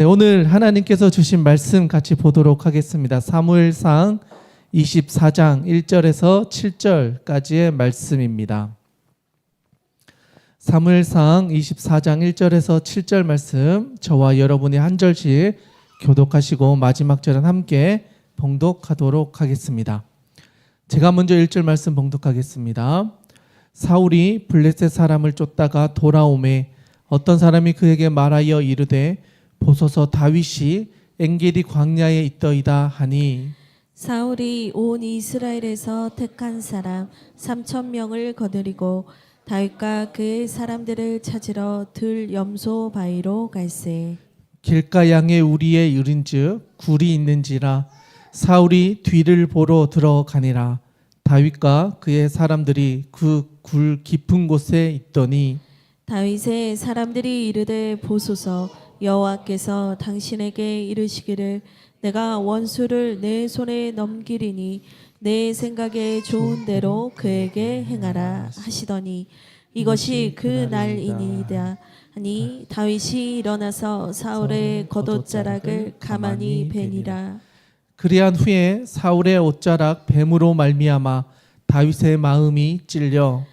네, 오늘 하나님께서 주신 말씀 같이 보도록 하겠습니다. 사무엘상 24장 1절에서 7절까지의 말씀입니다. 사무엘상 24장 1절에서 7절 말씀, 저와 여러분이 한 절씩 교독하시고 마지막 절은 함께 봉독하도록 하겠습니다. 제가 먼저 1절 말씀 봉독하겠습니다. 사울이 블레셋 사람을 쫓다가 돌아오매 어떤 사람이 그에게 말하여 이르되 보소서 다윗이 엔게디 광야에 있더이다 하니, 사울이 온 이스라엘에서 택한 사람 3,000명을 거느리고 다윗과 그의 사람들을 찾으러 들 염소 바위로 갈새. 길가 양의 우리에 이른즉 굴이 있는지라. 사울이 뒤를 보러 들어가니라. 다윗과 그의 사람들이 그 굴 깊은 곳에 있더니 다윗의 사람들이 이르되 보소서 여호와께서 당신에게 이르시기를 내가 원수를 내 손에 넘기리니 내 생각에 좋은 대로 그에게 행하라 하시더니 이것이 그 날이니이다 하니 다윗이 일어나서 사울의 겉옷자락을 가만히 베니라. 그리한 후에 사울의 옷자락 뱀으로 말미암아 다윗의 마음이 찔려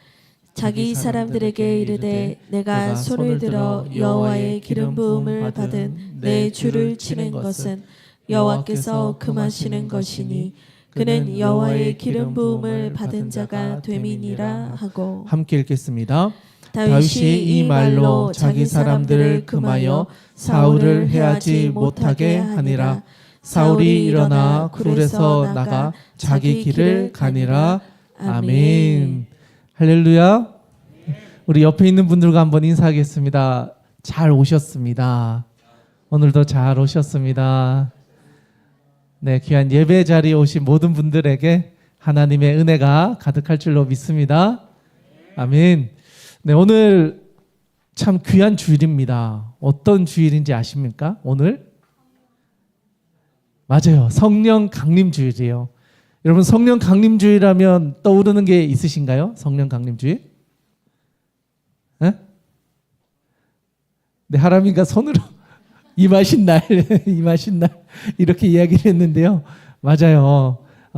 자기 사람들에게 이르되 내가 손을 들어 여호와의 기름 부음을 받은 내 주를 치는 것은 여호와께서 금하시는 것이니 그는 여호와의 기름 부음을 받은 자가 됨이니라 하고. 함께 읽겠습니다. 다윗이 이 말로 자기 사람들을 금하여 사울을 해하지 못하게 하니라. 사울이 일어나 굴에서 나가 자기 길을 가니라. 아멘. 할렐루야. 우리 옆에 있는 분들과 한번 인사하겠습니다. 잘 오셨습니다. 오늘도 잘 오셨습니다. 네, 귀한 예배 자리에 오신 모든 분들에게 하나님의 은혜가 가득할 줄로 믿습니다. 아멘. 네, 오늘 참 귀한 주일입니다. 어떤 주일인지 아십니까? 오늘? 맞아요. 성령 강림 주일이에요. 여러분, 성령 강림 주일하면 떠오르는 게 있으신가요? 성령 강림 주일? 네? 네, 하람이가 손으로 임하신 날, 임하신 날 이렇게 이야기를 했는데요. 맞아요.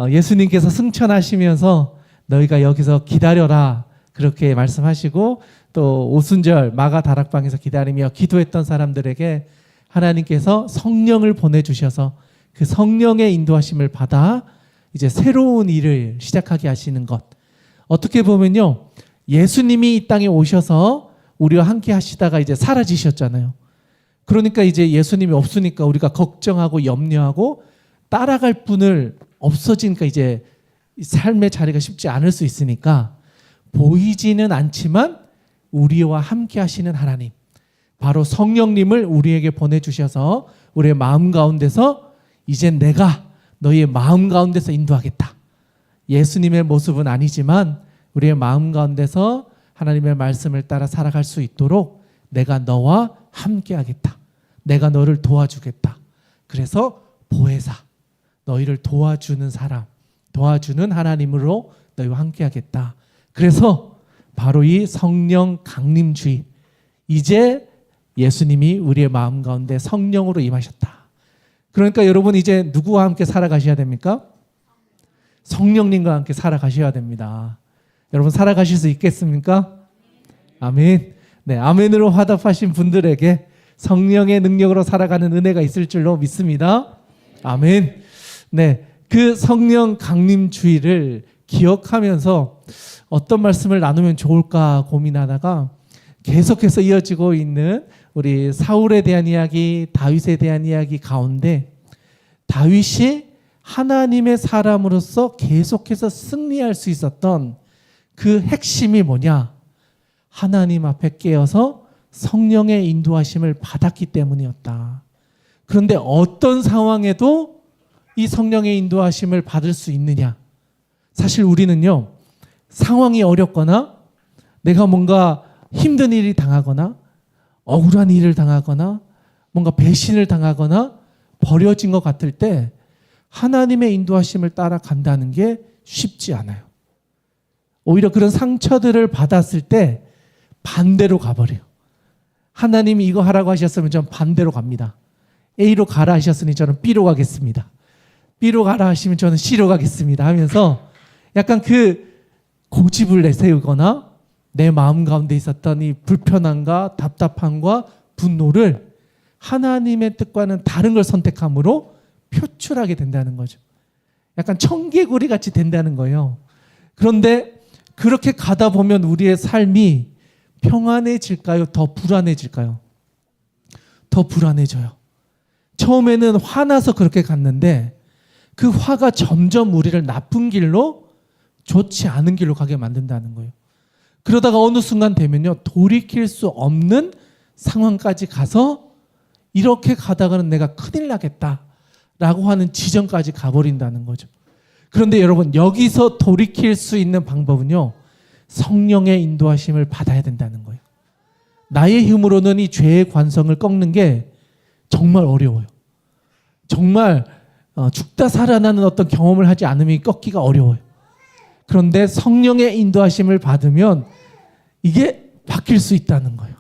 예수님께서 승천하시면서 너희가 여기서 기다려라 그렇게 말씀하시고, 또 오순절 마가 다락방에서 기다리며 기도했던 사람들에게 하나님께서 성령을 보내주셔서 그 성령의 인도하심을 받아 이제 새로운 일을 시작하게 하시는 것. 어떻게 보면요, 예수님이 이 땅에 오셔서 우리와 함께 하시다가 이제 사라지셨잖아요. 그러니까 이제 예수님이 없으니까 우리가 걱정하고 염려하고 따라갈 분을 없어지니까 이제 삶의 자리가 쉽지 않을 수 있으니까 보이지는 않지만 우리와 함께 하시는 하나님, 바로 성령님을 우리에게 보내주셔서 우리의 마음 가운데서 이제 내가 너희의 마음 가운데서 인도하겠다. 예수님의 모습은 아니지만 우리의 마음 가운데서 하나님의 말씀을 따라 살아갈 수 있도록 내가 너와 함께 하겠다. 내가 너를 도와주겠다. 그래서 보혜사, 너희를 도와주는 사람, 도와주는 하나님으로 너희와 함께 하겠다. 그래서 바로 이 성령 강림주의, 이제 예수님이 우리의 마음 가운데 성령으로 임하셨다. 그러니까 여러분 이제 누구와 함께 살아가셔야 됩니까? 성령님과 함께 살아가셔야 됩니다. 여러분 살아가실 수 있겠습니까? 아멘. 네, 아멘으로 화답하신 분들에게 성령의 능력으로 살아가는 은혜가 있을 줄로 믿습니다. 아멘. 네, 그 성령 강림 주의를 기억하면서 어떤 말씀을 나누면 좋을까 고민하다가 계속해서 이어지고 있는 우리 사울에 대한 이야기, 다윗에 대한 이야기 가운데 다윗이 하나님의 사람으로서 계속해서 승리할 수 있었던 그 핵심이 뭐냐? 하나님 앞에 깨어서 성령의 인도하심을 받았기 때문이었다. 그런데 어떤 상황에도 이 성령의 인도하심을 받을 수 있느냐? 사실 우리는요, 상황이 어렵거나 내가 뭔가 힘든 일이 당하거나 억울한 일을 당하거나 뭔가 배신을 당하거나 버려진 것 같을 때 하나님의 인도하심을 따라간다는 게 쉽지 않아요. 오히려 그런 상처들을 받았을 때 반대로 가버려요. 하나님이 이거 하라고 하셨으면 전 반대로 갑니다. A로 가라 하셨으니 저는 B로 가겠습니다. B로 가라 하시면 저는 C로 가겠습니다 하면서 약간 그 고집을 내세우거나 내 마음 가운데 있었던 이 불편함과 답답함과 분노를 하나님의 뜻과는 다른 걸 선택함으로 표출하게 된다는 거죠. 약간 청개구리 같이 된다는 거예요. 그런데 그렇게 가다 보면 우리의 삶이 평안해질까요? 더 불안해질까요? 더 불안해져요. 처음에는 화나서 그렇게 갔는데 그 화가 점점 우리를 나쁜 길로, 좋지 않은 길로 가게 만든다는 거예요. 그러다가 어느 순간 되면요, 돌이킬 수 없는 상황까지 가서 이렇게 가다가는 내가 큰일 나겠다라고 하는 지점까지 가버린다는 거죠. 그런데 여러분, 여기서 돌이킬 수 있는 방법은요, 성령의 인도하심을 받아야 된다는 거예요. 나의 힘으로는 이 죄의 관성을 꺾는 게 정말 어려워요. 정말 죽다 살아나는 어떤 경험을 하지 않으면 꺾기가 어려워요. 그런데 성령의 인도하심을 받으면 이게 바뀔 수 있다는 거예요.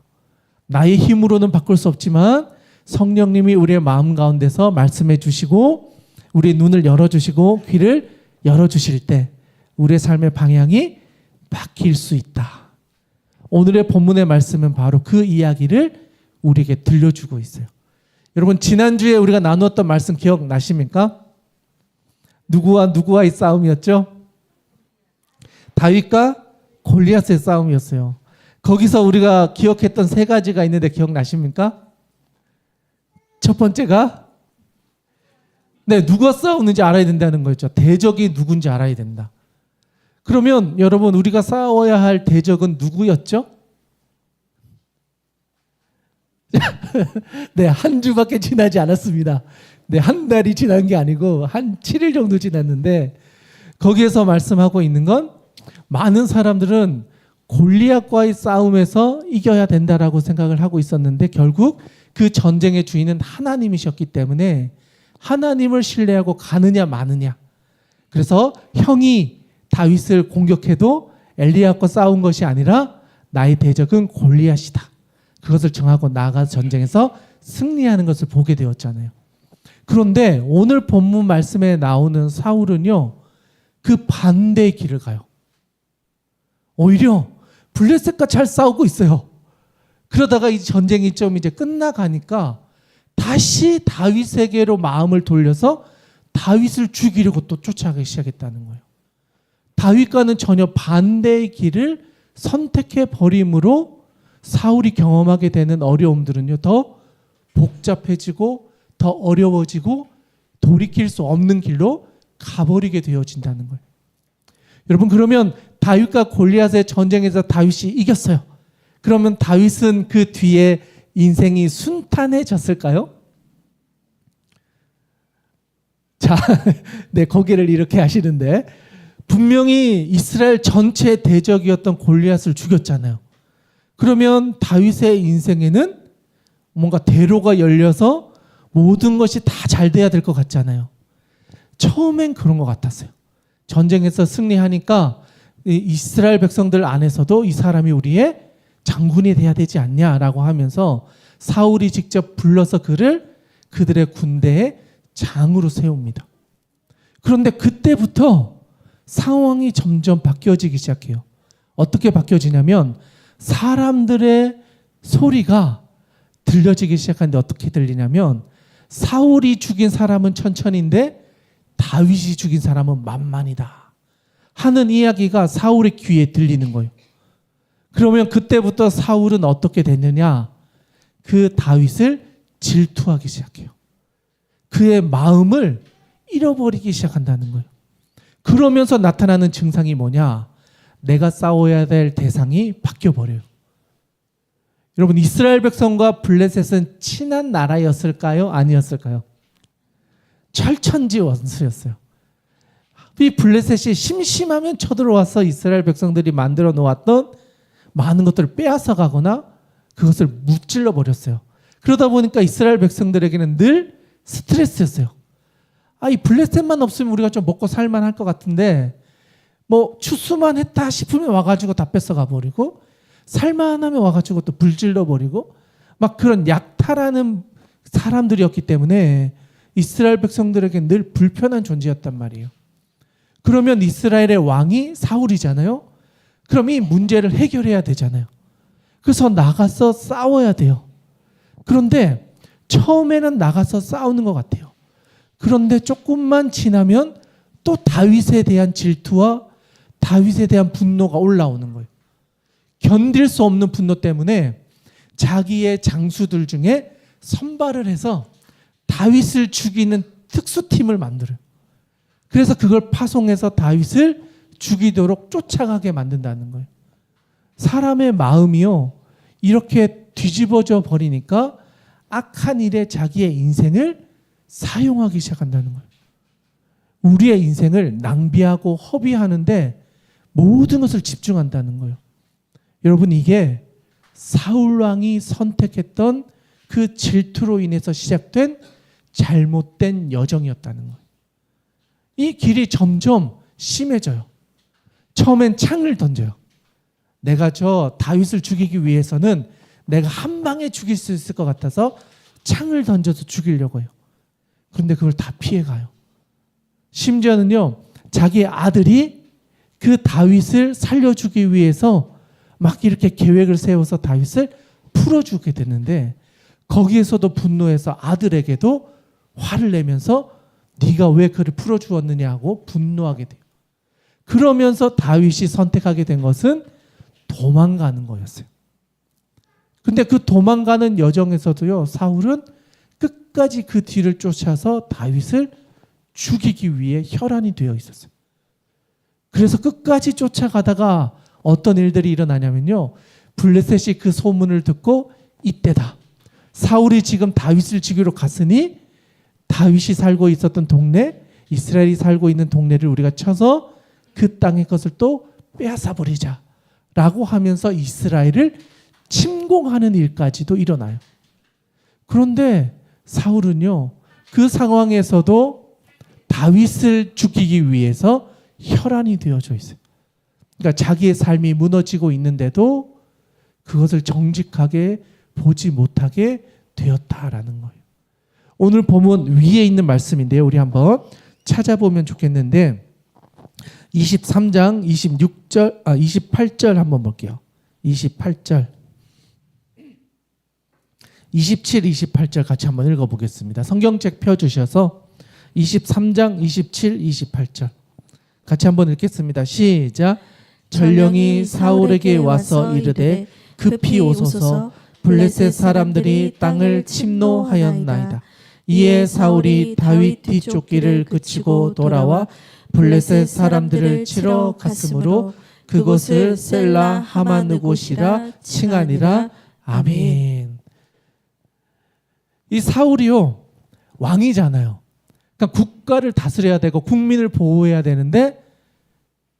나의 힘으로는 바꿀 수 없지만 성령님이 우리의 마음 가운데서 말씀해 주시고 우리의 눈을 열어주시고 귀를 열어주실 때 우리의 삶의 방향이 바뀔 수 있다. 오늘의 본문의 말씀은 바로 그 이야기를 우리에게 들려주고 있어요. 여러분, 지난주에 우리가 나누었던 말씀 기억나십니까? 누구와의 싸움이었죠? 다윗과 골리앗의 싸움이었어요. 거기서 우리가 기억했던 세 가지가 있는데 기억나십니까? 첫 번째가 누가 싸우는지 알아야 된다는 거였죠. 대적이 누군지 알아야 된다. 그러면 여러분, 우리가 싸워야 할 대적은 누구였죠? 네, 한 주밖에 지나지 않았습니다. 네, 한 달이 지난 게 아니고 한 7일 정도 지났는데 거기에서 말씀하고 있는 건 많은 사람들은 골리앗과의 싸움에서 이겨야 된다라고 생각을 하고 있었는데 결국 그 전쟁의 주인은 하나님이셨기 때문에 하나님을 신뢰하고 가느냐 마느냐. 그래서 형이 다윗을 공격해도 엘리압과 싸운 것이 아니라 나의 대적은 골리앗이다. 그것을 정하고 나아가서 전쟁에서 승리하는 것을 보게 되었잖아요. 그런데 오늘 본문 말씀에 나오는 사울은요, 그 반대의 길을 가요. 오히려 블레셋과 잘 싸우고 있어요. 그러다가 이 전쟁이 좀 이제 끝나가니까 다시 다윗에게로 마음을 돌려서 다윗을 죽이려고 또 쫓아가기 시작했다는 거예요. 다윗과는 전혀 반대의 길을 선택해 버림으로 사울이 경험하게 되는 어려움들은요, 더 복잡해지고 더 어려워지고 돌이킬 수 없는 길로 가버리게 되어진다는 거예요. 여러분, 그러면 다윗과 골리앗의 전쟁에서 다윗이 이겼어요. 그러면 다윗은 그 뒤에 인생이 순탄해졌을까요? 자, 네, 고개를 이렇게 하시는데 분명히 이스라엘 전체의 대적이었던 골리앗을 죽였잖아요. 그러면 다윗의 인생에는 뭔가 대로가 열려서 모든 것이 다 잘 돼야 될 것 같잖아요. 처음엔 그런 것 같았어요. 전쟁에서 승리하니까 이스라엘 백성들 안에서도 이 사람이 우리의 장군이 돼야 되지 않냐라고 하면서 사울이 직접 불러서 그를 그들의 군대의 장으로 세웁니다. 그런데 그때부터 상황이 점점 바뀌어지기 시작해요. 어떻게 바뀌어지냐면 사람들의 소리가 들려지기 시작하는데 어떻게 들리냐면 사울이 죽인 사람은 천천히인데 다윗이 죽인 사람은 만만이다 하는 이야기가 사울의 귀에 들리는 거예요. 그러면 그때부터 사울은 어떻게 됐느냐? 그 다윗을 질투하기 시작해요. 그의 마음을 잃어버리기 시작한다는 거예요. 그러면서 나타나는 증상이 뭐냐? 내가 싸워야 될 대상이 바뀌어버려요. 여러분, 이스라엘 백성과 블레셋은 친한 나라였을까요? 아니었을까요? 철천지 원수였어요. 이 블레셋이 심심하면 쳐들어와서 이스라엘 백성들이 만들어 놓았던 많은 것들을 빼앗아 가거나 그것을 무찔러 버렸어요. 그러다 보니까 이스라엘 백성들에게는 늘 스트레스였어요. 이 블레셋만 없으면 우리가 좀 먹고 살만할 것 같은데 뭐 추수만 했다 싶으면 와가지고 다 뺏어가 버리고 살만하면 와가지고 또 불질러 버리고 막 그런 약탈하는 사람들이었기 때문에 이스라엘 백성들에게 늘 불편한 존재였단 말이에요. 그러면 이스라엘의 왕이 사울이잖아요. 그럼 이 문제를 해결해야 되잖아요. 그래서 나가서 싸워야 돼요. 그런데 처음에는 나가서 싸우는 것 같아요. 그런데 조금만 지나면 또 다윗에 대한 질투와 다윗에 대한 분노가 올라오는 거예요. 견딜 수 없는 분노 때문에 자기의 장수들 중에 선발을 해서 다윗을 죽이는 특수팀을 만들어요. 그래서 그걸 파송해서 다윗을 죽이도록 쫓아가게 만든다는 거예요. 사람의 마음이요, 이렇게 뒤집어져 버리니까 악한 일에 자기의 인생을 사용하기 시작한다는 거예요. 우리의 인생을 낭비하고 허비하는데 모든 것을 집중한다는 거예요. 여러분, 이게 사울 왕이 선택했던 그 질투로 인해서 시작된 잘못된 여정이었다는 거예요. 이 길이 점점 심해져요. 처음엔 창을 던져요. 내가 저 다윗을 죽이기 위해서는 내가 한 방에 죽일 수 있을 것 같아서 창을 던져서 죽이려고 해요. 그런데 그걸 다 피해가요. 심지어는요, 자기 아들이 그 다윗을 살려주기 위해서 막 이렇게 계획을 세워서 다윗을 풀어주게 되는데, 거기에서도 분노해서 아들에게도 화를 내면서 네가 왜 그를 풀어주었느냐 하고 분노하게 돼요. 그러면서 다윗이 선택하게 된 것은 도망가는 거였어요. 근데 그 도망가는 여정에서도요, 사울은 끝까지 그 뒤를 쫓아서 다윗을 죽이기 위해 혈안이 되어 있었어요. 그래서 끝까지 쫓아가다가 어떤 일들이 일어나냐면요, 블레셋이 그 소문을 듣고 이때다, 사울이 지금 다윗을 죽이러 갔으니 다윗이 살고 있었던 동네, 이스라엘이 살고 있는 동네를 우리가 쳐서 그 땅의 것을 또 빼앗아 버리자 라고 하면서 이스라엘을 침공하는 일까지도 일어나요. 그런데 사울은요, 그 상황에서도 다윗을 죽이기 위해서 혈안이 되어져 있어요. 그러니까 자기의 삶이 무너지고 있는데도 그것을 정직하게 보지 못하게 되었다라는 거예요. 오늘 본문 위에 있는 말씀인데요, 우리 한번 찾아보면 좋겠는데 23장 28절 한번 볼게요. 28절 27, 28절 같이 한번 읽어보겠습니다. 성경책 펴주셔서 23장 27, 28절 같이 한번 읽겠습니다. 시작. 전령이 사울에게 와서 이르되 급히 오소서, 블레셋 사람들이 땅을 침노하였나이다. 이에 사울이 다윗 뒤쫓기를 그치고 돌아와 블레셋 사람들을 치러 갔으므로 그곳을 셀라 하마느곳이라 칭하니라. 아멘. 이 사울이요, 왕이잖아요. 그러니까 국가를 다스려야 되고 국민을 보호해야 되는데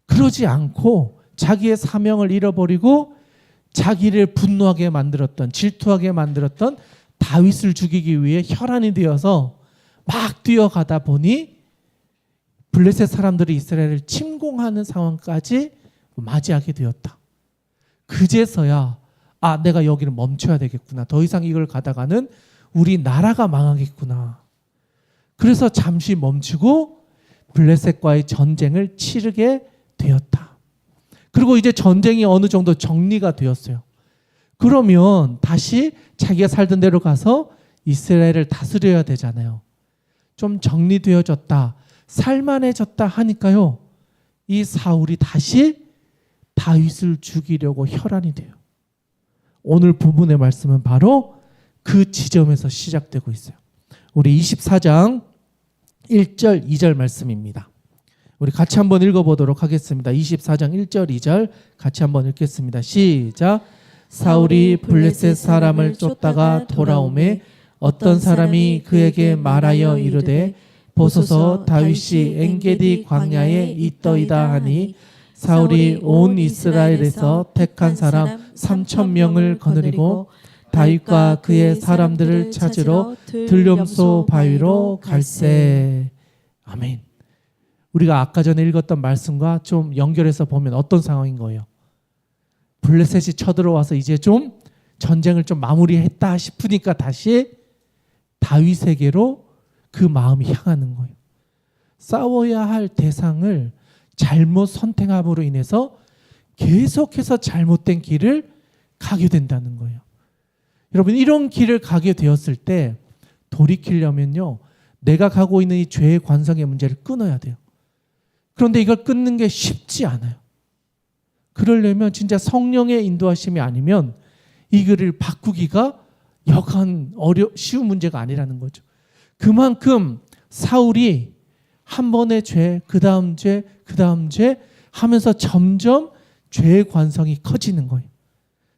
그러지 않고 자기의 사명을 잃어버리고 자기를 분노하게 만들었던, 질투하게 만들었던 다윗을 죽이기 위해 혈안이 되어서 막 뛰어가다 보니 블레셋 사람들이 이스라엘을 침공하는 상황까지 맞이하게 되었다. 그제서야 내가 여기를 멈춰야 되겠구나. 더 이상 이걸 가다가는 우리 나라가 망하겠구나. 그래서 잠시 멈추고 블레셋과의 전쟁을 치르게 되었다. 그리고 이제 전쟁이 어느 정도 정리가 되었어요. 그러면 다시 자기가 살던 데로 가서 이스라엘을 다스려야 되잖아요. 좀 정리되어졌다, 살만해졌다 하니까요, 이 사울이 다시 다윗을 죽이려고 혈안이 돼요. 오늘 부분의 말씀은 바로 그 지점에서 시작되고 있어요. 우리 24장 1절 2절 말씀입니다. 우리 같이 한번 읽어보도록 하겠습니다. 24장 1절 2절 같이 한번 읽겠습니다. 시작. 사울이 블레셋 사람을 쫓다가 돌아오매 어떤 사람이 그에게 말하여 이르되 보소서, 다윗이 엔게디 광야에 있더이다 하니 사울이 온 이스라엘에서 택한 사람 3,000명을 거느리고 다윗과 그의 사람들을 찾으러 들렴소 바위로 갈새. 아멘. 우리가 아까 전에 읽었던 말씀과 좀 연결해서 보면 어떤 상황인 거예요? 블레셋이 쳐들어와서 이제 좀 전쟁을 좀 마무리했다 싶으니까 다시 다윗에게로 그 마음이 향하는 거예요. 싸워야 할 대상을 잘못 선택함으로 인해서 계속해서 잘못된 길을 가게 된다는 거예요. 여러분, 이런 길을 가게 되었을 때 돌이키려면요, 내가 가고 있는 이 죄의 관성의 문제를 끊어야 돼요. 그런데 이걸 끊는 게 쉽지 않아요. 그러려면 진짜 성령의 인도하심이 아니면 이 글을 바꾸기가 여간 쉬운 문제가 아니라는 거죠. 그만큼 사울이 한 번의 죄, 그 다음 죄, 그 다음 죄 하면서 점점 죄의 관성이 커지는 거예요.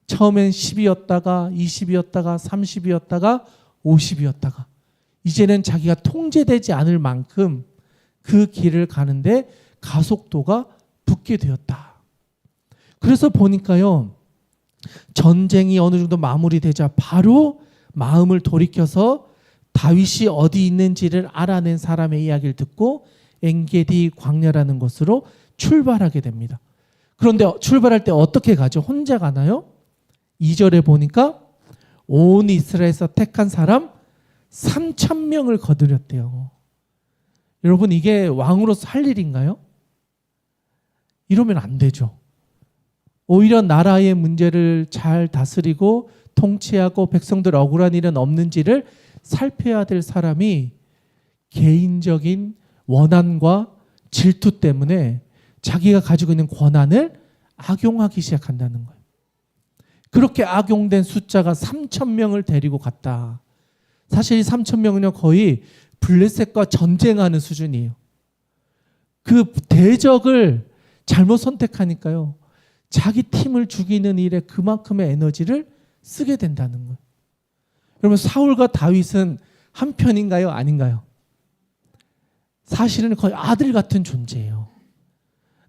처음엔 10이었다가 20이었다가 30이었다가 50이었다가 이제는 자기가 통제되지 않을 만큼 그 길을 가는데 가속도가 붙게 되었다. 그래서 보니까요, 전쟁이 어느 정도 마무리되자 바로 마음을 돌이켜서 다윗이 어디 있는지를 알아낸 사람의 이야기를 듣고 엔게디 광야라는 곳으로 출발하게 됩니다. 그런데 출발할 때 어떻게 가죠? 혼자 가나요? 2절에 보니까 온 이스라엘에서 택한 사람 3,000명을 거느렸대요. 여러분, 이게 왕으로서 할 일인가요? 이러면 안 되죠. 오히려 나라의 문제를 잘 다스리고 통치하고 백성들 억울한 일은 없는지를 살펴야 될 사람이 개인적인 원한과 질투 때문에 자기가 가지고 있는 권한을 악용하기 시작한다는 거예요. 그렇게 악용된 숫자가 3,000명을 데리고 갔다. 사실 이 3,000명은요, 거의 블레셋과 전쟁하는 수준이에요. 그 대적을 잘못 선택하니까요, 자기 팀을 죽이는 일에 그만큼의 에너지를 쓰게 된다는 거예요. 여러분, 사울과 다윗은 한 편인가요? 아닌가요? 사실은 거의 아들 같은 존재예요.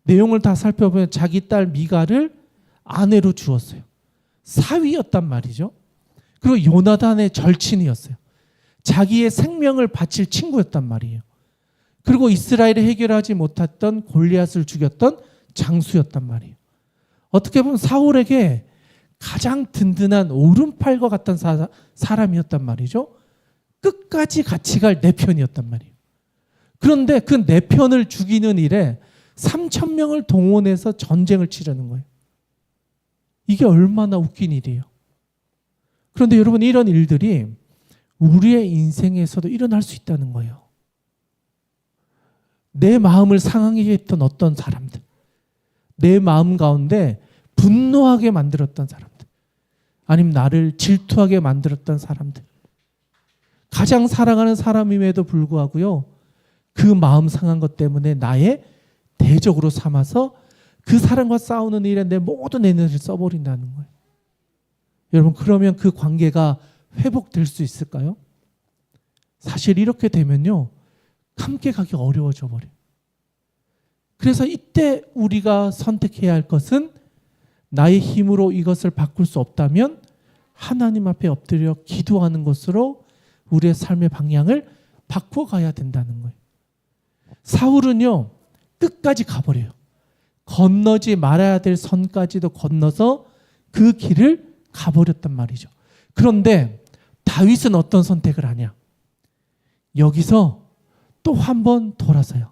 내용을 다 살펴보면 자기 딸 미가를 아내로 주었어요. 사위였단 말이죠. 그리고 요나단의 절친이었어요. 자기의 생명을 바칠 친구였단 말이에요. 그리고 이스라엘에 해결하지 못했던 골리앗을 죽였던 장수였단 말이에요. 어떻게 보면 사울에게 가장 든든한 오른팔과 같은 사람이었단 말이죠. 끝까지 같이 갈 내 편이었단 말이에요. 그런데 그 내 편을 죽이는 일에 3,000명을 동원해서 전쟁을 치려는 거예요. 이게 얼마나 웃긴 일이에요. 그런데 여러분, 이런 일들이 우리의 인생에서도 일어날 수 있다는 거예요. 내 마음을 상하게 했던 어떤 사람들, 내 마음 가운데 분노하게 만들었던 사람들, 아니면 나를 질투하게 만들었던 사람들, 가장 사랑하는 사람임에도 불구하고요, 그 마음 상한 것 때문에 나의 대적으로 삼아서 그 사람과 싸우는 일에 내 모든 에너지를 써버린다는 거예요. 여러분, 그러면 그 관계가 회복될 수 있을까요? 사실 이렇게 되면요, 함께 가기 어려워져 버려요. 그래서 이때 우리가 선택해야 할 것은 나의 힘으로 이것을 바꿀 수 없다면 하나님 앞에 엎드려 기도하는 것으로 우리의 삶의 방향을 바꿔가야 된다는 거예요. 사울은요, 끝까지 가버려요. 건너지 말아야 될 선까지도 건너서 그 길을 가버렸단 말이죠. 그런데 다윗은 어떤 선택을 하냐? 여기서 또 한 번 돌아서요.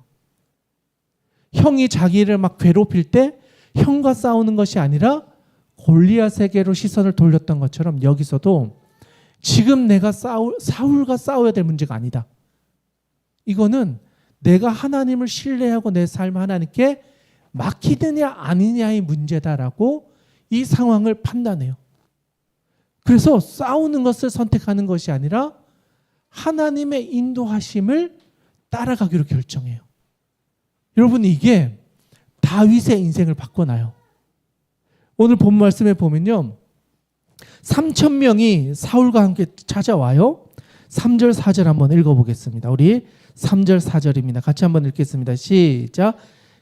형이 자기를 막 괴롭힐 때 형과 싸우는 것이 아니라 골리앗에게로 시선을 돌렸던 것처럼 여기서도 지금 내가 사울과 싸워야 될 문제가 아니다. 이거는 내가 하나님을 신뢰하고 내 삶을 하나님께 맡기느냐 아니냐의 문제다라고 이 상황을 판단해요. 그래서 싸우는 것을 선택하는 것이 아니라 하나님의 인도하심을 따라가기로 결정해요. 여러분, 이게 다윗의 인생을 바꿔놔요. 오늘 본 말씀에 보면요, 3,000명이 사울과 함께 찾아와요. 3절 4절 한번 읽어보겠습니다. 우리 3절 4절입니다. 같이 한번 읽겠습니다. 시작.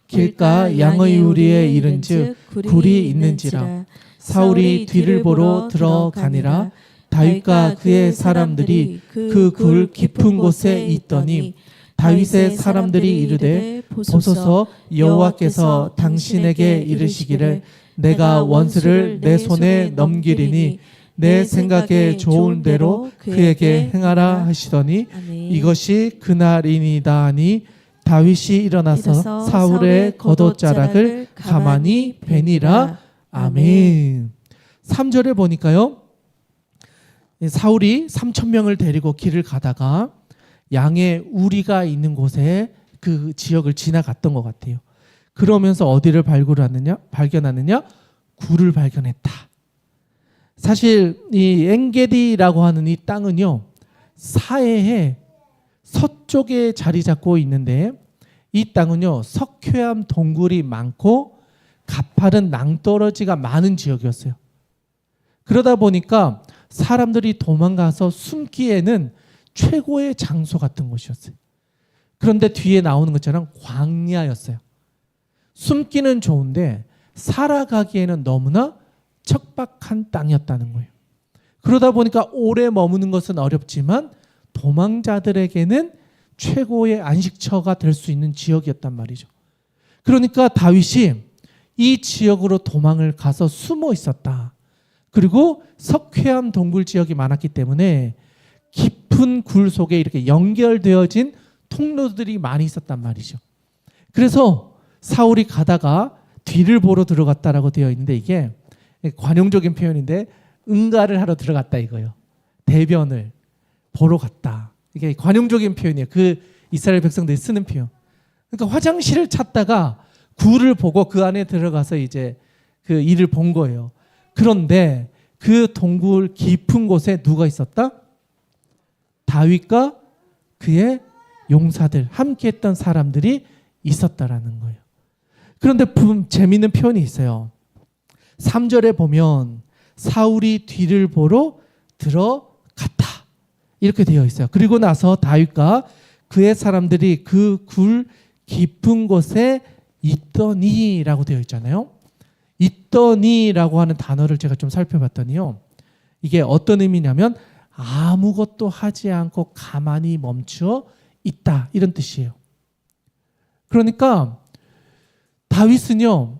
길가 양의 우리에 이른즉 굴이 있는지라 사울이 뒤를 보러 들어가니라. 다윗과 그의 사람들이 그 굴 깊은 곳에 있더니 다윗의 사람들이 이르되 보소서, 여호와께서 당신에게 이르시기를 내가 원수를 내 손에 넘기리니 내 생각에 좋은 대로 그에게 행하라 하시더니 아멘. 이것이 그날이니이다 하니 다윗이 일어나서 사울의 겉옷자락을 가만히 베니라. 아멘. 3절에 보니까요, 사울이 3,000명을 데리고 길을 가다가 양의 우리가 있는 곳에 그 지역을 지나갔던 것 같아요. 그러면서 어디를 발견하느냐? 굴을 발견했다. 사실 이 엔게디라고 하는 이 땅은요, 사해의 서쪽에 자리 잡고 있는데 이 땅은요, 석회암 동굴이 많고 가파른 낭떠러지가 많은 지역이었어요. 그러다 보니까 사람들이 도망가서 숨기에는 최고의 장소 같은 곳이었어요. 그런데 뒤에 나오는 것처럼 광야였어요. 숨기는 좋은데 살아가기에는 너무나 척박한 땅이었다는 거예요. 그러다 보니까 오래 머무는 것은 어렵지만 도망자들에게는 최고의 안식처가 될 수 있는 지역이었단 말이죠. 그러니까 다윗이 이 지역으로 도망을 가서 숨어 있었다. 그리고 석회암 동굴 지역이 많았기 때문에 깊은 굴 속에 이렇게 연결되어진 통로들이 많이 있었단 말이죠. 그래서 사울이 가다가 뒤를 보러 들어갔다라고 되어 있는데 이게 관용적인 표현인데 응가를 하러 들어갔다 이거예요. 대변을 보러 갔다. 이게 관용적인 표현이에요. 그 이스라엘 백성들이 쓰는 표현. 그러니까 화장실을 찾다가 굴을 보고 그 안에 들어가서 이제 그 일을 본 거예요. 그런데 그 동굴 깊은 곳에 누가 있었다? 다윗과 그의 용사들, 함께했던 사람들이 있었다라는 거예요. 그런데 재미있는 표현이 있어요. 3절에 보면 사울이 뒤를 보러 들어갔다 이렇게 되어 있어요. 그리고 나서 다윗과 그의 사람들이 그 굴 깊은 곳에 있더니라고 되어 있잖아요. 있더니라고 하는 단어를 제가 좀 살펴봤더니요, 이게 어떤 의미냐면 아무것도 하지 않고 가만히 멈추어 있다 이런 뜻이에요. 그러니까 다윗은요,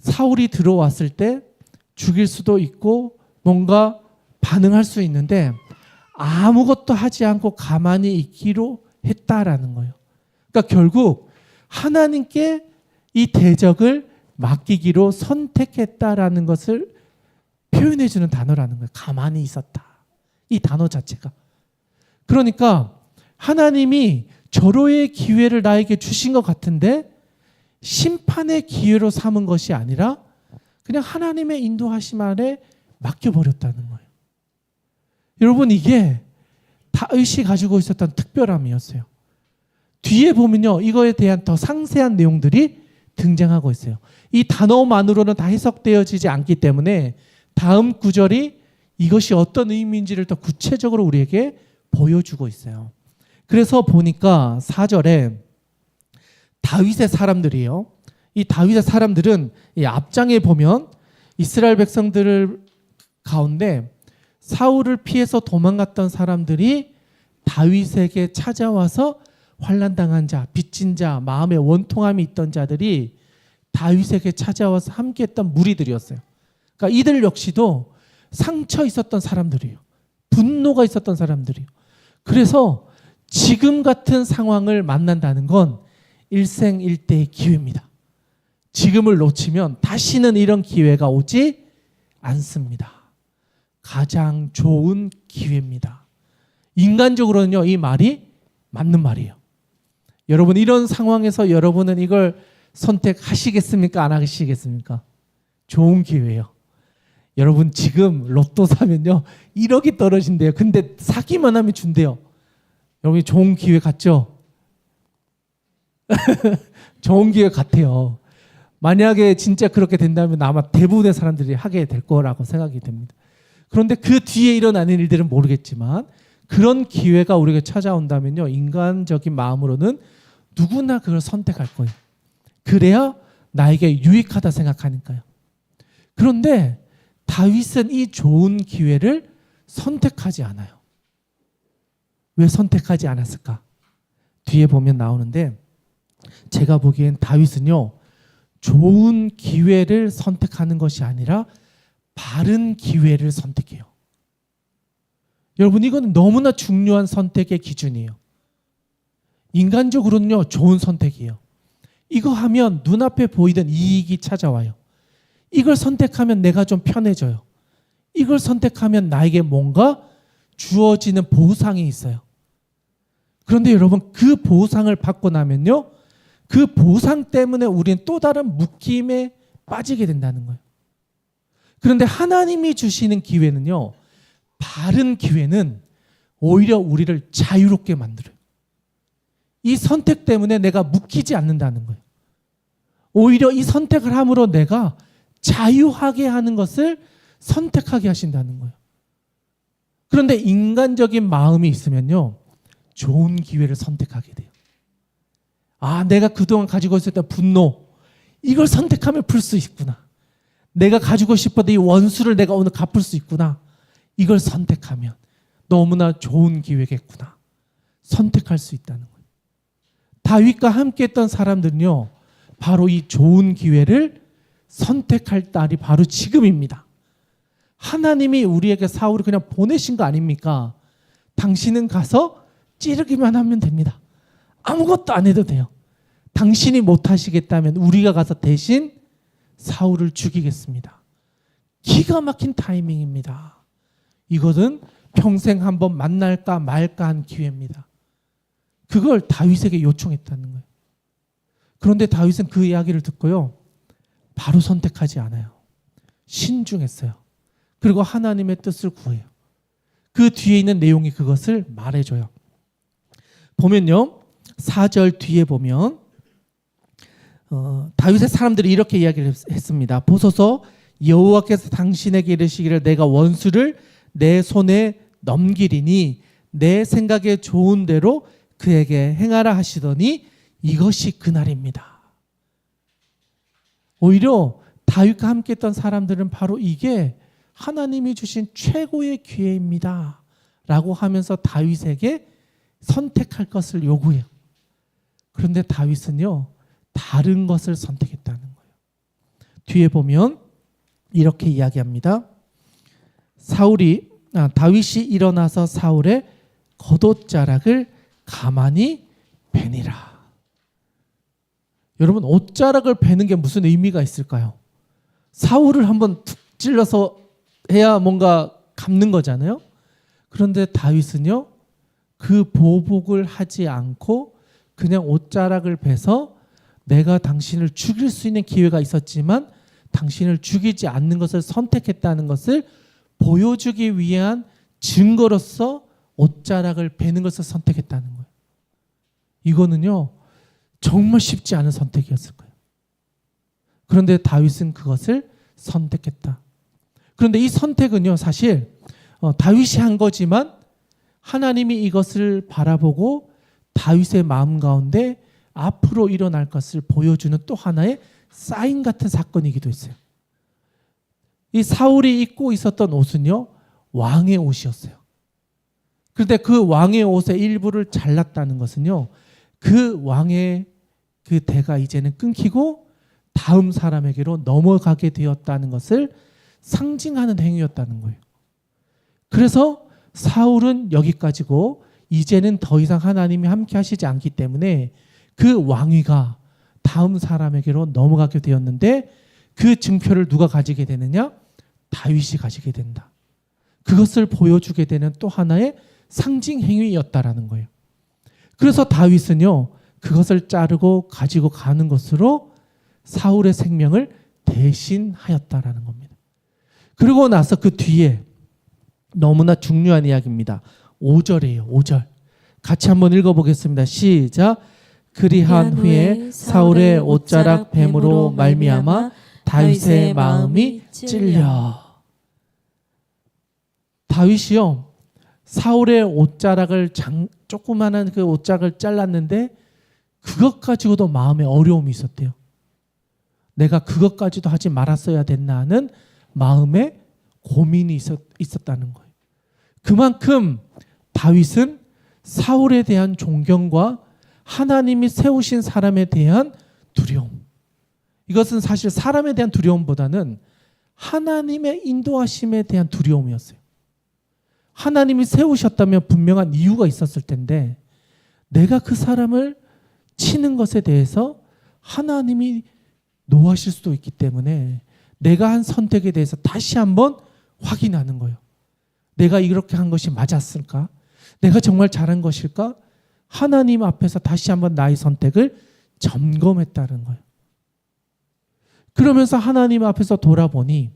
사울이 들어왔을 때 죽일 수도 있고 뭔가 반응할 수 있는데 아무것도 하지 않고 가만히 있기로 했다라는 거예요. 그러니까 결국 하나님께 이 대적을 맡기기로 선택했다라는 것을 표현해 주는 단어라는 거예요. 가만히 있었다. 이 단어 자체가. 그러니까 하나님이 절호의 기회를 나에게 주신 것 같은데 심판의 기회로 삼은 것이 아니라 그냥 하나님의 인도하심 아래 맡겨버렸다는 거예요. 여러분, 이게 다윗이 가지고 있었던 특별함이었어요. 뒤에 보면요, 이거에 대한 더 상세한 내용들이 등장하고 있어요. 이 단어만으로는 다 해석되어지지 않기 때문에 다음 구절이 이것이 어떤 의미인지를 더 구체적으로 우리에게 보여주고 있어요. 그래서 보니까 4절에 다윗의 사람들이요, 이 다윗의 사람들은 이 앞장에 보면 이스라엘 백성들 가운데 사울을 피해서 도망갔던 사람들이 다윗에게 찾아와서 환난당한 자, 빚진 자, 마음에 원통함이 있던 자들이 다윗에게 찾아와서 함께했던 무리들이었어요. 그러니까 이들 역시도 상처 있었던 사람들이에요. 분노가 있었던 사람들이에요. 그래서 지금 같은 상황을 만난다는 건 일생일대의 기회입니다. 지금을 놓치면 다시는 이런 기회가 오지 않습니다. 가장 좋은 기회입니다. 인간적으로는요, 이 말이 맞는 말이에요. 여러분, 이런 상황에서 여러분은 이걸 선택하시겠습니까? 안 하시겠습니까? 좋은 기회예요. 여러분, 지금 로또 사면요 1억이 떨어진대요. 근데 사기만 하면 준대요. 여러분, 좋은 기회 같죠? 좋은 기회 같아요. 만약에 진짜 그렇게 된다면 아마 대부분의 사람들이 하게 될 거라고 생각이 됩니다. 그런데 그 뒤에 일어나는 일들은 모르겠지만 그런 기회가 우리에게 찾아온다면요, 인간적인 마음으로는 누구나 그걸 선택할 거예요. 그래야 나에게 유익하다 생각하니까요. 그런데 다윗은 이 좋은 기회를 선택하지 않아요. 왜 선택하지 않았을까? 뒤에 보면 나오는데 제가 보기엔 다윗은요, 좋은 기회를 선택하는 것이 아니라 바른 기회를 선택해요. 여러분, 이건 너무나 중요한 선택의 기준이에요. 인간적으로는요, 좋은 선택이에요. 이거 하면 눈앞에 보이던 이익이 찾아와요. 이걸 선택하면 내가 좀 편해져요. 이걸 선택하면 나에게 뭔가 주어지는 보상이 있어요. 그런데 여러분, 그 보상을 받고 나면요, 그 보상 때문에 우리는 또 다른 묶임에 빠지게 된다는 거예요. 그런데 하나님이 주시는 기회는요, 바른 기회는 오히려 우리를 자유롭게 만들어요. 이 선택 때문에 내가 묶이지 않는다는 거예요. 오히려 이 선택을 함으로 내가 자유하게 하는 것을 선택하게 하신다는 거예요. 그런데 인간적인 마음이 있으면요, 좋은 기회를 선택하게 돼요. 아, 내가 그동안 가지고 있었던 분노, 이걸 선택하면 풀 수 있구나. 내가 가지고 싶었던 이 원수를 내가 오늘 갚을 수 있구나. 이걸 선택하면 너무나 좋은 기회겠구나. 선택할 수 있다는 거예요. 다윗과 함께 했던 사람들은요, 바로 이 좋은 기회를 선택할 날이 바로 지금입니다. 하나님이 우리에게 사울을 그냥 보내신 거 아닙니까? 당신은 가서 찌르기만 하면 됩니다. 아무것도 안 해도 돼요. 당신이 못하시겠다면 우리가 가서 대신 사울을 죽이겠습니다. 기가 막힌 타이밍입니다. 이것은 평생 한번 만날까 말까 한 기회입니다. 그걸 다윗에게 요청했다는 거예요. 그런데 다윗은 그 이야기를 듣고요, 바로 선택하지 않아요. 신중했어요. 그리고 하나님의 뜻을 구해요. 그 뒤에 있는 내용이 그것을 말해줘요. 보면요, 4절 뒤에 보면 다윗의 사람들이 이렇게 이야기를 했습니다. 보소서, 여호와께서 당신에게 이르시기를 내가 원수를 내 손에 넘기리니 내 생각에 좋은 대로 그에게 행하라 하시더니 이것이 그날입니다. 오히려 다윗과 함께 했던 사람들은 바로 이게 하나님이 주신 최고의 기회입니다 라고 하면서 다윗에게 선택할 것을 요구해요. 그런데 다윗은요, 다른 것을 선택했다는 거예요. 뒤에 보면 이렇게 이야기합니다. 다윗이 일어나서 사울의 겉옷자락을 가만히 베니라. 여러분, 옷자락을 베는 게 무슨 의미가 있을까요? 사울을 한번 툭 찔러서 해야 뭔가 갚는 거잖아요. 그런데 다윗은요, 그 보복을 하지 않고 그냥 옷자락을 베서 내가 당신을 죽일 수 있는 기회가 있었지만 당신을 죽이지 않는 것을 선택했다는 것을 보여주기 위한 증거로서 옷자락을 베는 것을 선택했다는 거예요. 이거는요, 정말 쉽지 않은 선택이었을 거예요. 그런데 다윗은 그것을 선택했다. 그런데 이 선택은요, 사실 다윗이 한 거지만 하나님이 이것을 바라보고 다윗의 마음 가운데 앞으로 일어날 것을 보여주는 또 하나의 사인 같은 사건이기도 했어요. 이 사울이 입고 있었던 옷은요, 왕의 옷이었어요. 그런데 그 왕의 옷의 일부를 잘랐다는 것은요, 그 왕의 그 대가 이제는 끊기고 다음 사람에게로 넘어가게 되었다는 것을 상징하는 행위였다는 거예요. 그래서 사울은 여기까지고 이제는 더 이상 하나님이 함께 하시지 않기 때문에 그 왕위가 다음 사람에게로 넘어가게 되었는데 그 증표를 누가 가지게 되느냐? 다윗이 가지게 된다. 그것을 보여주게 되는 또 하나의 상징 행위였다라는 거예요. 그래서 다윗은요, 그것을 자르고 가지고 가는 것으로 사울의 생명을 대신하였다라는 겁니다. 그리고 나서 그 뒤에 너무나 중요한 이야기입니다. 5절이에요. 5절. 같이 한번 읽어보겠습니다. 시작. 그리한 후에 사울의 옷자락 뱀으로 말미암아 다윗의 마음이 찔려. 다윗이요, 사울의 옷자락을 조그마한 그 옷자락을 잘랐는데 그것 가지고도 마음에 어려움이 있었대요. 내가 그것까지도 하지 말았어야 됐나 하는 마음에 고민이 있었다는 거예요. 그만큼 다윗은 사울에 대한 존경과 하나님이 세우신 사람에 대한 두려움, 이것은 사실 사람에 대한 두려움보다는 하나님의 인도하심에 대한 두려움이었어요. 하나님이 세우셨다면 분명한 이유가 있었을 텐데 내가 그 사람을 치는 것에 대해서 하나님이 노하실 수도 있기 때문에 내가 한 선택에 대해서 다시 한번 확인하는 거예요. 내가 이렇게 한 것이 맞았을까? 내가 정말 잘한 것일까? 하나님 앞에서 다시 한번 나의 선택을 점검했다는 거예요. 그러면서 하나님 앞에서 돌아보니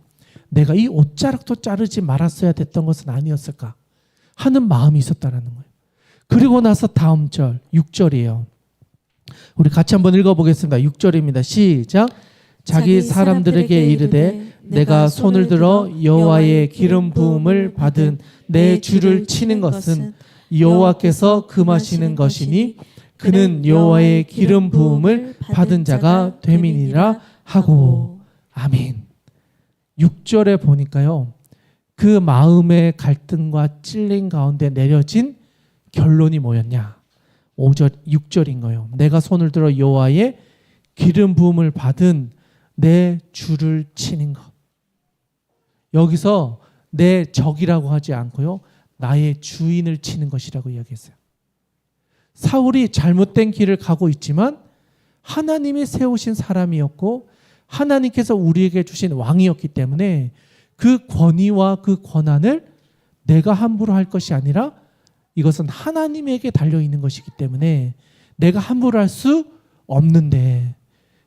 내가 이 옷자락도 자르지 말았어야 됐던 것은 아니었을까 하는 마음이 있었다는 거예요. 그리고 나서 다음 절 6절이에요. 우리 같이 한번 읽어보겠습니다. 6절입니다. 시작. 자기 사람들에게 이르되 내가 손을 들어 여호와의 기름 부음을 받은 내 주를 치는 것은 여호와께서 금하시는 것이니 그는 여호와의 기름 부음을 받은 자가 됨이니라 하고. 아멘. 6절에 보니까요. 그 마음의 갈등과 찔림 가운데 내려진 결론이 뭐였냐? 6절인 거예요. 내가 손을 들어 여호와의 기름 부음을 받은 내 주를 치는 것. 여기서 내 적이라고 하지 않고요. 나의 주인을 치는 것이라고 이야기했어요. 사울이 잘못된 길을 가고 있지만 하나님이 세우신 사람이었고 하나님께서 우리에게 주신 왕이었기 때문에 그 권위와 그 권한을 내가 함부로 할 것이 아니라 이것은 하나님에게 달려있는 것이기 때문에 내가 함부로 할 수 없는데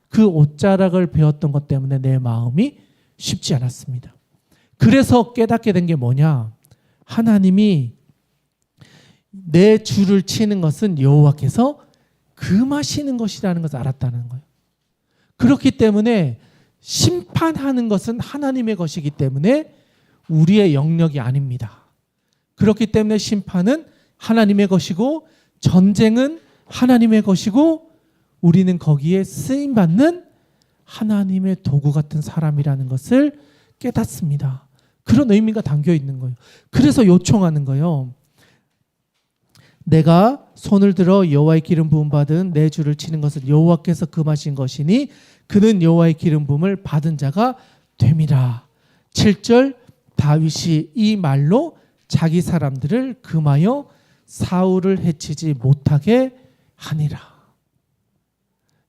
그 옷자락을 베었던 것 때문에 내 마음이 쉽지 않았습니다. 그래서 깨닫게 된 게 뭐냐? 하나님이 내 주를 치는 것은 여호와께서 금하시는 것이라는 것을 알았다는 거예요. 그렇기 때문에 심판하는 것은 하나님의 것이기 때문에 우리의 영역이 아닙니다. 그렇기 때문에 심판은 하나님의 것이고 전쟁은 하나님의 것이고 우리는 거기에 쓰임받는 하나님의 도구 같은 사람이라는 것을 깨닫습니다. 그런 의미가 담겨 있는 거예요. 그래서 요청하는 거예요. 내가 손을 들어 여호와의 기름 부음 받은 내 주를 치는 것은 여호와께서 금하신 것이니 그는 여호와의 기름 부음을 받은 자가 됨이라. 7절 다윗이 이 말로 자기 사람들을 금하여 사울을 해치지 못하게 하니라.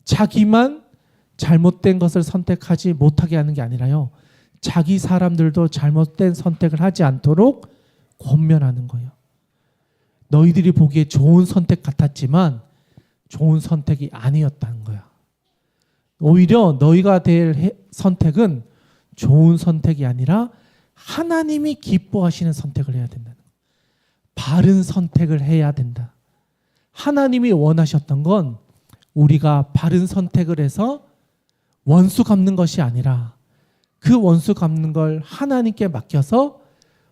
자기만 잘못된 것을 선택하지 못하게 하는 게 아니라요. 자기 사람들도 잘못된 선택을 하지 않도록 권면하는 거예요. 너희들이 보기에 좋은 선택 같았지만 좋은 선택이 아니었다는 거야. 오히려 너희가 될 선택은 좋은 선택이 아니라 하나님이 기뻐하시는 선택을 해야 된다는 거야. 바른 선택을 해야 된다. 하나님이 원하셨던 건 우리가 바른 선택을 해서 원수 갚는 것이 아니라 그 원수 갚는 걸 하나님께 맡겨서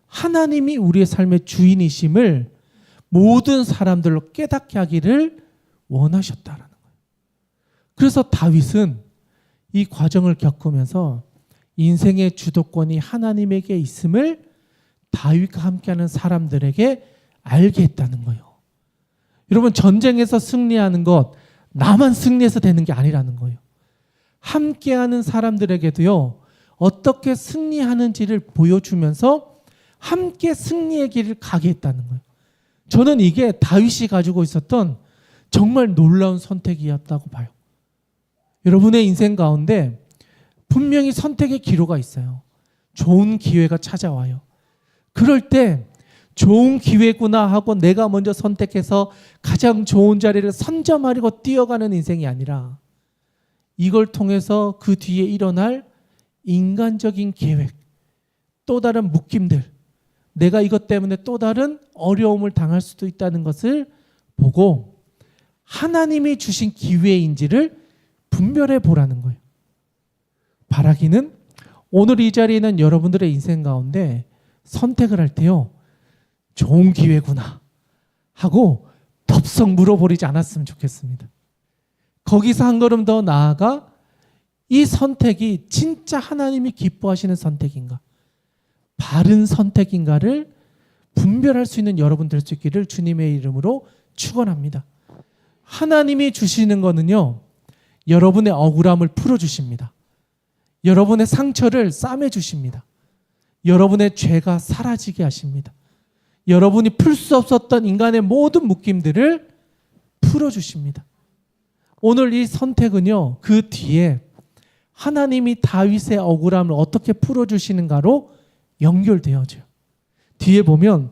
하나님이 우리의 삶의 주인이심을 모든 사람들로 깨닫게 하기를 원하셨다라는 거예요. 그래서 다윗은 이 과정을 겪으면서 인생의 주도권이 하나님에게 있음을 다윗과 함께하는 사람들에게 알게 했다는 거예요. 여러분, 전쟁에서 승리하는 것 나만 승리해서 되는 게 아니라는 거예요. 함께하는 사람들에게도요, 어떻게 승리하는지를 보여주면서 함께 승리의 길을 가게 했다는 거예요. 저는 이게 다윗이 가지고 있었던 정말 놀라운 선택이었다고 봐요. 여러분의 인생 가운데 분명히 선택의 기로가 있어요. 좋은 기회가 찾아와요. 그럴 때 좋은 기회구나 하고 내가 먼저 선택해서 가장 좋은 자리를 선점하려고 뛰어가는 인생이 아니라 이걸 통해서 그 뒤에 일어날 인간적인 계획, 또 다른 묶임들, 내가 이것 때문에 또 다른 어려움을 당할 수도 있다는 것을 보고 하나님이 주신 기회인지를 분별해 보라는 거예요. 바라기는 오늘 이 자리에 있는 여러분들의 인생 가운데 선택을 할 때요, 좋은 기회구나 하고 덥석 물어버리지 않았으면 좋겠습니다. 거기서 한 걸음 더 나아가 이 선택이 진짜 하나님이 기뻐하시는 선택인가, 바른 선택인가를 분별할 수 있는 여러분 될 수 있기를 주님의 이름으로 축원합니다. 하나님이 주시는 거는요, 여러분의 억울함을 풀어주십니다. 여러분의 상처를 싸매주십니다. 여러분의 죄가 사라지게 하십니다. 여러분이 풀 수 없었던 인간의 모든 묶임들을 풀어주십니다. 오늘 이 선택은요, 그 뒤에 하나님이 다윗의 억울함을 어떻게 풀어주시는가로 연결되어져요. 뒤에 보면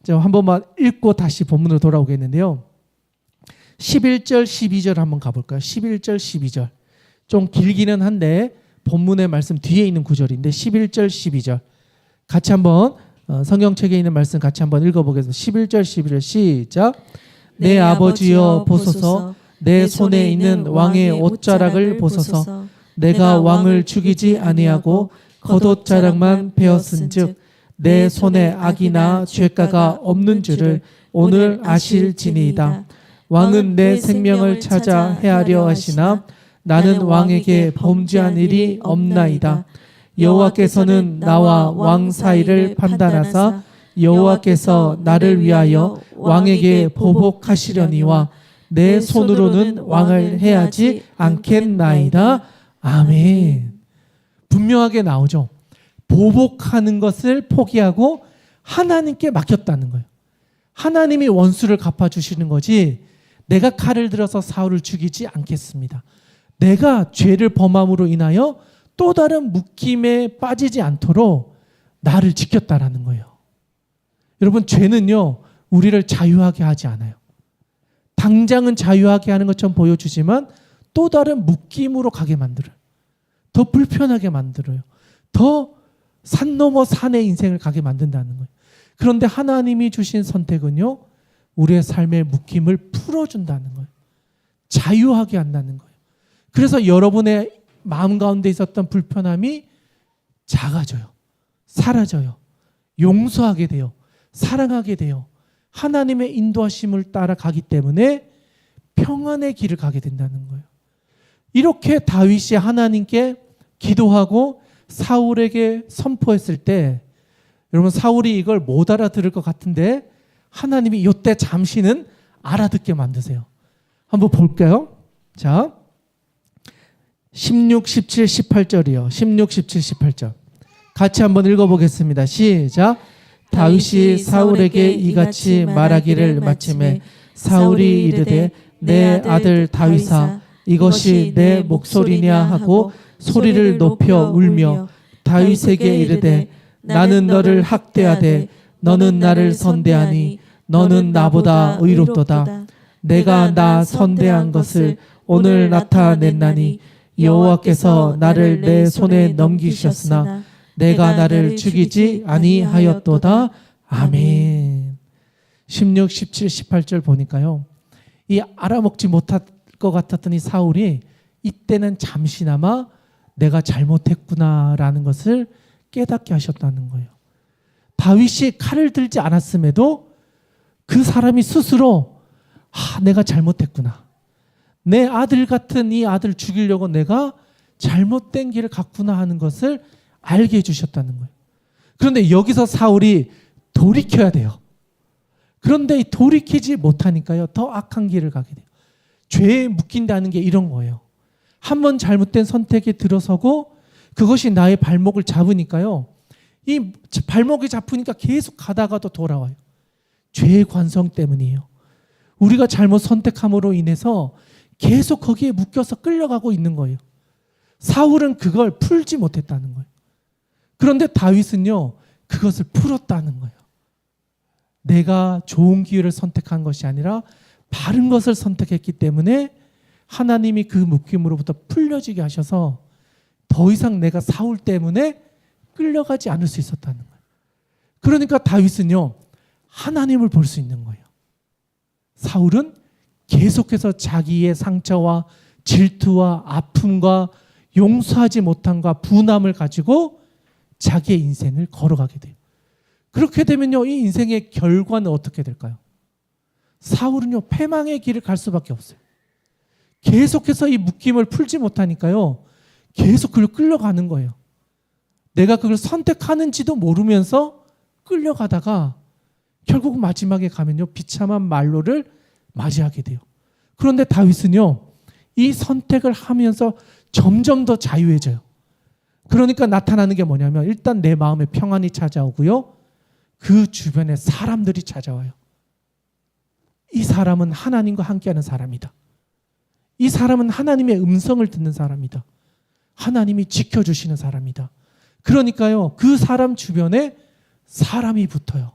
제가 한 번만 읽고 다시 본문으로 돌아오겠는데요. 11절 12절 한번 가볼까요? 11절 12절 좀 길기는 한데 본문의 말씀 뒤에 있는 구절인데 11절 12절 같이 한번 성경책에 있는 말씀 같이 한번 읽어보겠습니다. 11절 12절 시작. 내 아버지여 보소서 내 손에 있는 왕의 옷자락을 보소서. 내가 왕을 죽이지 아니하고 겉옷자락만 베었은즉 내 손에 악이나 죄가가 없는 줄을 오늘 아실지니이다. 왕은 내 생명을 찾아 해하려 하시나 나는 왕에게 범죄한 일이 없나이다. 여호와께서는 나와 왕 사이를 판단하사 여호와께서 나를 위하여 왕에게 보복하시려니와 내 손으로는 왕을 해하지 않겠나이다. 아멘. 분명하게 나오죠. 보복하는 것을 포기하고 하나님께 맡겼다는 거예요. 하나님이 원수를 갚아주시는 거지 내가 칼을 들어서 사울을 죽이지 않겠습니다. 내가 죄를 범함으로 인하여 또 다른 묶임에 빠지지 않도록 나를 지켰다라는 거예요. 여러분, 죄는요 우리를 자유하게 하지 않아요. 당장은 자유하게 하는 것처럼 보여주지만 또 다른 묶임으로 가게 만들어요. 더 불편하게 만들어요. 더 산 넘어 산의 인생을 가게 만든다는 거예요. 그런데 하나님이 주신 선택은요 우리의 삶의 묶임을 풀어준다는 거예요. 자유하게 한다는 거예요. 그래서 여러분의 마음 가운데 있었던 불편함이 작아져요. 사라져요. 용서하게 돼요. 사랑하게 돼요. 하나님의 인도하심을 따라가기 때문에 평안의 길을 가게 된다는 거예요. 이렇게 다윗이 하나님께 기도하고 사울에게 선포했을 때 여러분 사울이 이걸 못 알아들을 것 같은데 하나님이 이때 잠시는 알아듣게 만드세요. 한번 볼까요? 자, 16, 17, 18절이요. 16, 17, 18절. 같이 한번 읽어보겠습니다. 시작. 다윗이 사울에게 이같이 말하기를 마침에 사울이 이르되 내 아들 다윗아 이것이 내 목소리냐 하고 소리를 높여 울며 다윗에게 이르되 나는 너를 학대하되 너는 나를 선대하니 너는 나보다 의롭도다. 내가 나 선대한 것을 오늘 나타냈나니 여호와께서 나를 내 손에 넘기셨으나 내가 나를 죽이지 아니하였도다. 아멘. 16, 17, 18절 보니까요. 이 알아먹지 못할 것 같았던 이 사울이 이때는 잠시나마 내가 잘못했구나라는 것을 깨닫게 하셨다는 거예요. 다윗이 칼을 들지 않았음에도 그 사람이 스스로 내가 잘못했구나. 내 아들 같은 이 아들 죽이려고 내가 잘못된 길을 갔구나 하는 것을 알게 해주셨다는 거예요. 그런데 여기서 사울이 돌이켜야 돼요. 그런데 돌이키지 못하니까요. 더 악한 길을 가게 돼요. 죄에 묶인다는 게 이런 거예요. 한번 잘못된 선택에 들어서고 그것이 나의 발목을 잡으니까요. 이 발목이 잡히니까 계속 가다가도 돌아와요. 죄의 관성 때문이에요. 우리가 잘못 선택함으로 인해서 계속 거기에 묶여서 끌려가고 있는 거예요. 사울은 그걸 풀지 못했다는 거예요. 그런데 다윗은요, 그것을 풀었다는 거예요. 내가 좋은 기회를 선택한 것이 아니라 바른 것을 선택했기 때문에 하나님이 그 묶임으로부터 풀려지게 하셔서 더 이상 내가 사울 때문에 끌려가지 않을 수 있었다는 거예요. 그러니까 다윗은요, 하나님을 볼 수 있는 거예요. 사울은 계속해서 자기의 상처와 질투와 아픔과 용서하지 못함과 분함을 가지고 자기의 인생을 걸어가게 돼요. 그렇게 되면요, 이 인생의 결과는 어떻게 될까요? 사울은요, 패망의 길을 갈 수밖에 없어요. 계속해서 이 묶임을 풀지 못하니까요, 계속 그걸 끌려가는 거예요. 내가 그걸 선택하는지도 모르면서 끌려가다가 결국 마지막에 가면요, 비참한 말로를 맞이하게 돼요. 그런데 다윗은요, 이 선택을 하면서 점점 더 자유해져요. 그러니까 나타나는 게 뭐냐면 일단 내 마음에 평안이 찾아오고요. 그 주변에 사람들이 찾아와요. 이 사람은 하나님과 함께하는 사람이다. 이 사람은 하나님의 음성을 듣는 사람이다. 하나님이 지켜주시는 사람이다. 그러니까요, 그 사람 주변에 사람이 붙어요.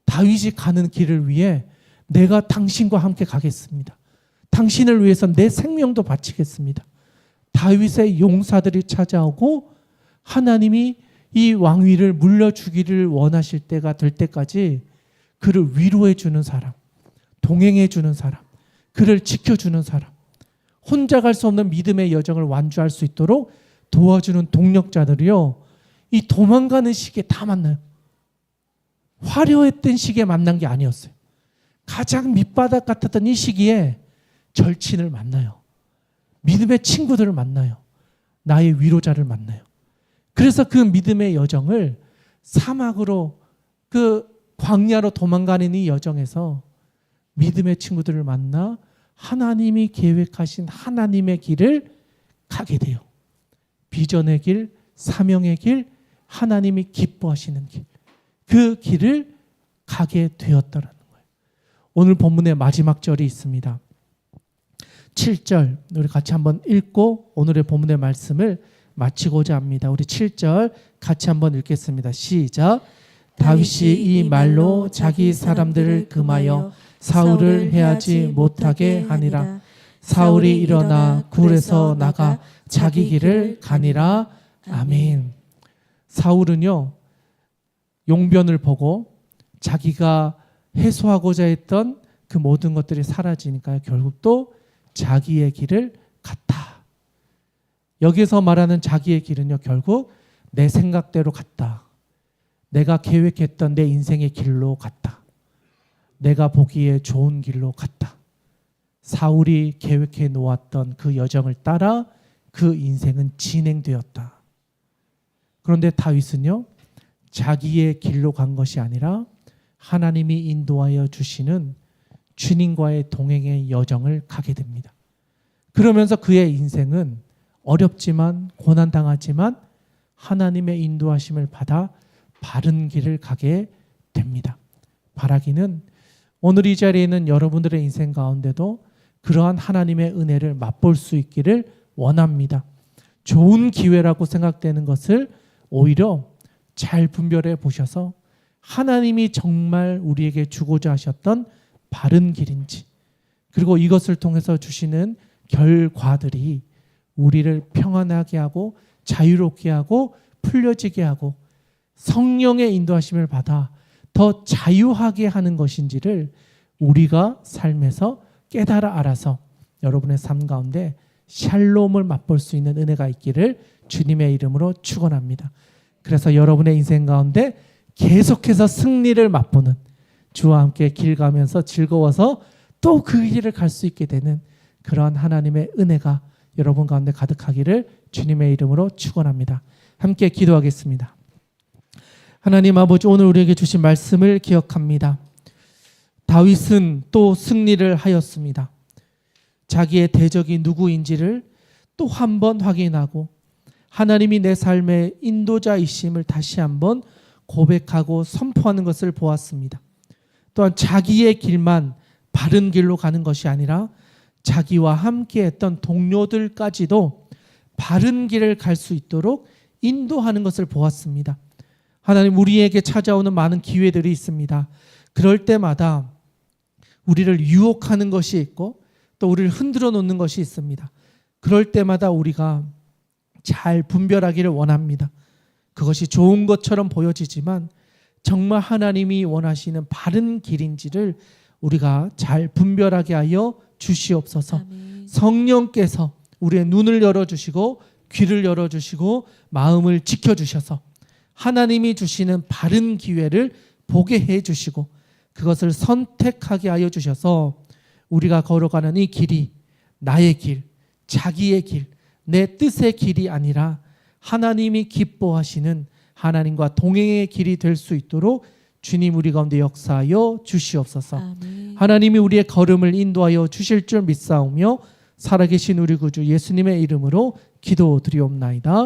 다윗이 가는 길을 위해 내가 당신과 함께 가겠습니다. 당신을 위해서 내 생명도 바치겠습니다. 다윗의 용사들이 찾아오고 하나님이 이 왕위를 물려주기를 원하실 때가 될 때까지 그를 위로해 주는 사람, 동행해 주는 사람, 그를 지켜주는 사람, 혼자 갈 수 없는 믿음의 여정을 완주할 수 있도록 도와주는 동력자들이요, 이 도망가는 시기에 다 만나요. 화려했던 시기에 만난 게 아니었어요. 가장 밑바닥 같았던 이 시기에 절친을 만나요. 믿음의 친구들을 만나요. 나의 위로자를 만나요. 그래서 그 믿음의 여정을 사막으로, 그 광야로 도망가는 이 여정에서 믿음의 친구들을 만나 하나님이 계획하신 하나님의 길을 가게 돼요. 비전의 길, 사명의 길, 하나님이 기뻐하시는 길, 그 길을 가게 되었다라는 거예요. 오늘 본문의 마지막 절이 있습니다. 7절 우리 같이 한번 읽고 오늘의 본문의 말씀을 마치고자 합니다. 우리 7절 같이 한번 읽겠습니다. 시작. 다윗이 이 말로 자기 사람들을 금하여 사울을 해하지 못하게 하니라. 사울이 일어나 굴에서 나가 자기 길을 가니라. 아멘. 사울은요, 용변을 보고 자기가 해소하고자 했던 그 모든 것들이 사라지니까 결국 또 자기의 길을 갔다. 여기서 말하는 자기의 길은요, 결국 내 생각대로 갔다. 내가 계획했던 내 인생의 길로 갔다. 내가 보기에 좋은 길로 갔다. 사울이 계획해 놓았던 그 여정을 따라 그 인생은 진행되었다. 그런데 다윗은요, 자기의 길로 간 것이 아니라 하나님이 인도하여 주시는 주님과의 동행의 여정을 가게 됩니다. 그러면서 그의 인생은 어렵지만 고난당하지만 하나님의 인도하심을 받아 바른 길을 가게 됩니다. 바라기는 오늘 이 자리에 있는 여러분들의 인생 가운데도 그러한 하나님의 은혜를 맛볼 수 있기를 원합니다. 좋은 기회라고 생각되는 것을 오히려 잘 분별해 보셔서 하나님이 정말 우리에게 주고자 하셨던 바른 길인지, 그리고 이것을 통해서 주시는 결과들이 우리를 평안하게 하고 자유롭게 하고 풀려지게 하고 성령의 인도하심을 받아 더 자유하게 하는 것인지를 우리가 삶에서 깨달아 알아서 여러분의 삶 가운데 샬롬을 맛볼 수 있는 은혜가 있기를 주님의 이름으로 축원합니다. 그래서 여러분의 인생 가운데 계속해서 승리를 맛보는, 주와 함께 길 가면서 즐거워서 또 그 길을 갈 수 있게 되는 그러한 하나님의 은혜가 여러분 가운데 가득하기를 주님의 이름으로 축원합니다. 함께 기도하겠습니다. 하나님 아버지, 오늘 우리에게 주신 말씀을 기억합니다. 다윗은 또 승리를 하였습니다. 자기의 대적이 누구인지를 또 한 번 확인하고 하나님이 내 삶의 인도자이심을 다시 한번 고백하고 선포하는 것을 보았습니다. 또한 자기의 길만 바른 길로 가는 것이 아니라 자기와 함께했던 동료들까지도 바른 길을 갈 수 있도록 인도하는 것을 보았습니다. 하나님, 우리에게 찾아오는 많은 기회들이 있습니다. 그럴 때마다 우리를 유혹하는 것이 있고 또 우리를 흔들어 놓는 것이 있습니다. 그럴 때마다 우리가 잘 분별하기를 원합니다. 그것이 좋은 것처럼 보여지지만 정말 하나님이 원하시는 바른 길인지를 우리가 잘 분별하게 하여 주시옵소서. 아멘. 성령께서 우리의 눈을 열어주시고 귀를 열어주시고 마음을 지켜주셔서 하나님이 주시는 바른 기회를 보게 해주시고 그것을 선택하게 하여 주셔서 우리가 걸어가는 이 길이 나의 길, 자기의 길, 내 뜻의 길이 아니라 하나님이 기뻐하시는 하나님과 동행의 길이 될 수 있도록 주님 우리 가운데 역사하여 주시옵소서. 아멘. 하나님이 우리의 걸음을 인도하여 주실 줄 믿사오며 살아계신 우리 구주 예수님의 이름으로 기도드리옵나이다.